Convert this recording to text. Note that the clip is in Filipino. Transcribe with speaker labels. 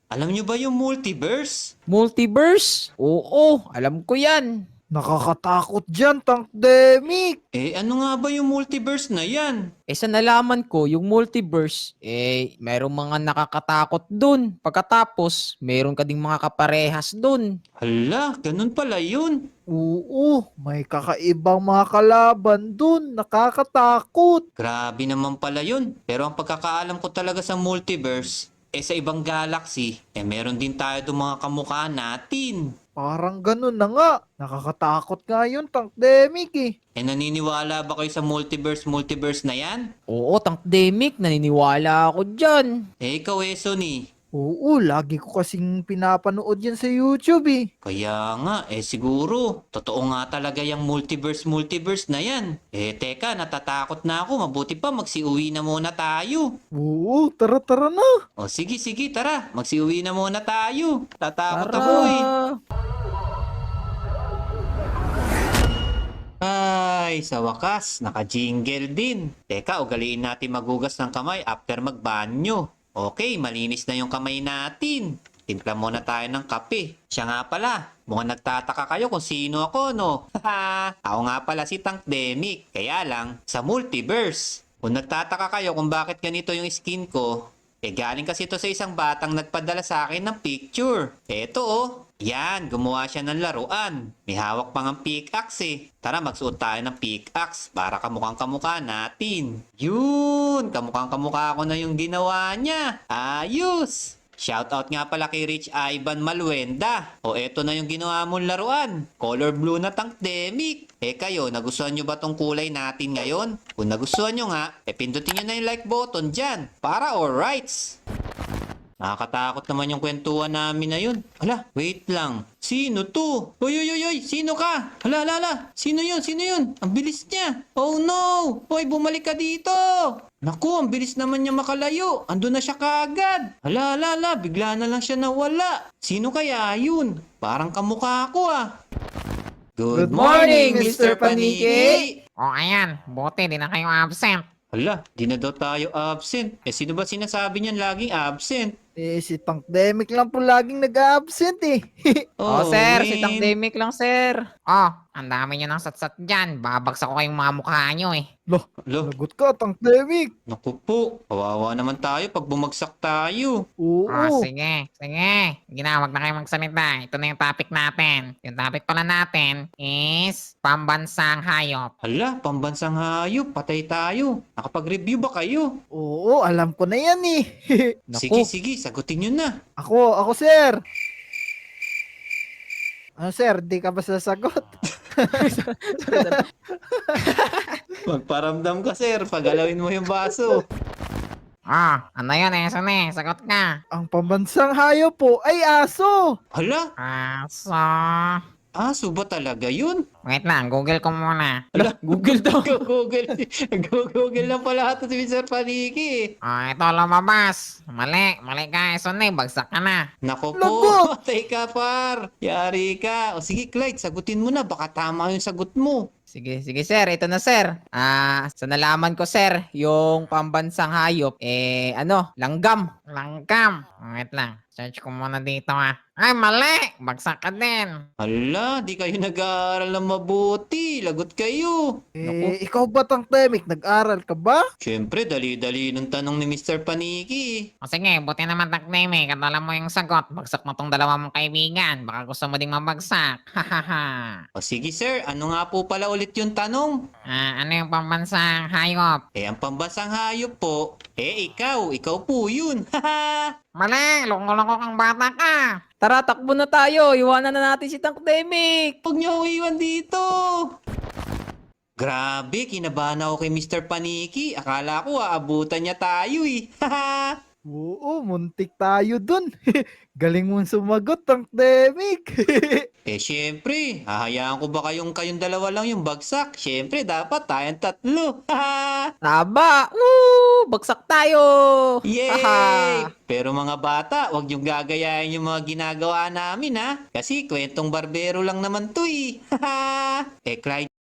Speaker 1: Alam nyo ba yung multiverse?
Speaker 2: Multiverse? Oo, alam ko yan.
Speaker 3: Nakakatakot dyan, Tankdemic.
Speaker 1: Ano nga ba yung multiverse na yan?
Speaker 2: Sa nalaman ko, yung multiverse, merong mga nakakatakot dun. Pagkatapos, meron ka ding mga kaparehas dun.
Speaker 1: Hala, ganun pala yun.
Speaker 3: Oo, may kakaibang mga kalaban dun. Nakakatakot.
Speaker 1: Grabe naman pala yun. Pero ang pagkakaalam ko talaga sa multiverse, sa ibang galaxy, meron din tayo doon mga kamukha natin.
Speaker 3: Parang ganun na nga. Nakakatakot nga yun, Tankdemic eh.
Speaker 1: Naniniwala ba kayo sa multiverse na yan?
Speaker 2: Oo, Tankdemic, naniniwala ako dyan.
Speaker 1: Ikaw Sonny.
Speaker 3: Oo, lagi ko kasing pinapanood yan sa YouTube eh.
Speaker 1: Kaya nga, siguro, totoo nga talaga yung multiverse na yan. Teka, natatakot na ako. Mabuti pa, magsiuwi na muna tayo.
Speaker 3: Oo, tara na.
Speaker 1: Sige, tara. Magsiuwi na muna tayo. Tatakot
Speaker 2: Tara.
Speaker 1: ako Ay, sa wakas, naka-jingle din. Teka, ugaliin natin magugas ng kamay after magbanyo. Okay, malinis na yung kamay natin. Timpla muna tayo ng kape. Siya nga pala, mukhang nagtataka kayo kung sino ako, no? Ako nga pala si Tankdemic. Kaya lang, sa multiverse. Kung nagtataka kayo kung bakit ganito yung skin ko, galing kasi ito sa isang batang nagpadala sa akin ng picture. Eto yan, gumawa siya ng laruan. May hawak pang ang pickaxe Tara, magsuot tayo ng pickaxe para kamukhang kamukha natin. Yun, kamukhang kamukha ko na yung ginawa niya. Ayos! Shoutout nga pala kay Rich Ivan Maluenda. Eto na yung ginawa mong laruan. Color blue na Tankdemic. Kayo, nagustuhan nyo ba tong kulay natin ngayon? Kung nagustuhan nyo nga, pindutin nyo na yung like button dyan. Para alrights! Nakakatakot naman yung kwentuhan namin na yun. Hala, wait lang. Sino to? Oy, sino ka? Hala. Sino yun? Ang bilis niya. Oh no! Hoy, bumalik ka dito! Naku, ang bilis naman niya makalayo. Ando na siya kagad. Hala, bigla na lang siya nawala. Sino kaya yun? Parang kamukha ko Good
Speaker 3: Good morning,
Speaker 1: Mr.
Speaker 3: Mr. Paniki!
Speaker 4: Ayan, buti di na kayo absent.
Speaker 1: Hala, di na daw tayo absent. Sino ba sinasabi niyan laging absent?
Speaker 3: Si Tankdemic lang po laging nag-absent eh.
Speaker 2: Sir, si
Speaker 1: man.
Speaker 2: Tankdemic lang, sir.
Speaker 4: Ang dami nyo ng satsat dyan. Babagsak ko kayong mga mukha nyo eh.
Speaker 3: Loh,
Speaker 1: Lo,
Speaker 3: lagot ka, Tankdemic.
Speaker 1: naku po. Kawawa naman tayo pag bumagsak tayo.
Speaker 3: Oo.
Speaker 4: Sige. Ginawag na kayo magsalita. Ito na yung topic natin. Yung topic pala natin is pambansang hayop.
Speaker 1: Hala, pambansang hayop. Patay tayo. Nakapag-review ba kayo?
Speaker 3: Oo, alam ko na yan eh.
Speaker 2: Naku.
Speaker 1: Sige, sagutin nyo na.
Speaker 3: Ako sir. Ano sir, di ka ba sasagot?
Speaker 1: Magparamdam ka, sir. Pagalawin mo yung baso.
Speaker 4: Ano yun eh? Sagot ka.
Speaker 3: Ang pambansang hayop po ay aso.
Speaker 1: Hala,
Speaker 4: So,
Speaker 1: aso ba talaga yun?
Speaker 4: wait lang. Google ko muna.
Speaker 2: Hala, Google daw.
Speaker 1: Google lang pala ito si Mr. Paniki.
Speaker 4: Ito lumabas. Mali ka. Bagsak ka na.
Speaker 1: Nako po,
Speaker 3: Lagot!
Speaker 1: patay ka par. Yari ka. Sige, Clyde, sagutin mo na. Baka tama yung sagot mo.
Speaker 2: Sige, sir. Ito na, sir. Sa nalaman ko, sir, yung pambansang hayop, langgam.
Speaker 4: Langkam. Wait lang. Search ko muna dito Ay, mali! Bagsak ka din.
Speaker 1: Hala, di kayo nag-aaral ng mabuti. Lagot kayo.
Speaker 3: Ikaw ba Tankdemic? Nag-aral ka ba?
Speaker 1: Siyempre, dali-dali ng tanong ni Mr. Paniki.
Speaker 4: Sige, buti naman takneme. Kadala mo yung sagot. Bagsak na tong dalawa mong kaibigan. Baka gusto mo ding mabagsak. Hahaha.
Speaker 1: Sige, sir. Ano nga po pala ulit yung tanong?
Speaker 4: Ano yung pambansang hayop?
Speaker 1: Ang pambansang hayop po, ikaw. Ikaw po yun. Haha.
Speaker 4: Mali! Loko-loko kang bata ka!
Speaker 2: Tara, takbo na tayo. Iwanan na natin si Tankdemic.
Speaker 1: Huwag niyo ako iwan dito. Grabe, kinabahan ako kay Mr. Paniki. Akala ko aabutan niya tayo Haha.
Speaker 3: Oo, muntik tayo dun. Galing mong sumagot, Tankdemic.
Speaker 1: Siyempre, hahayaan ko ba kayong dalawa lang yung bagsak? Siyempre, dapat tayong tatlo. Haha.
Speaker 2: Taba. Woo! Bagsak tayo.
Speaker 1: Yay!
Speaker 2: Haha.
Speaker 1: Pero mga bata, wag yung gagayahin yung mga ginagawa namin Kasi kwentong barbero lang naman to Haha. Clyde,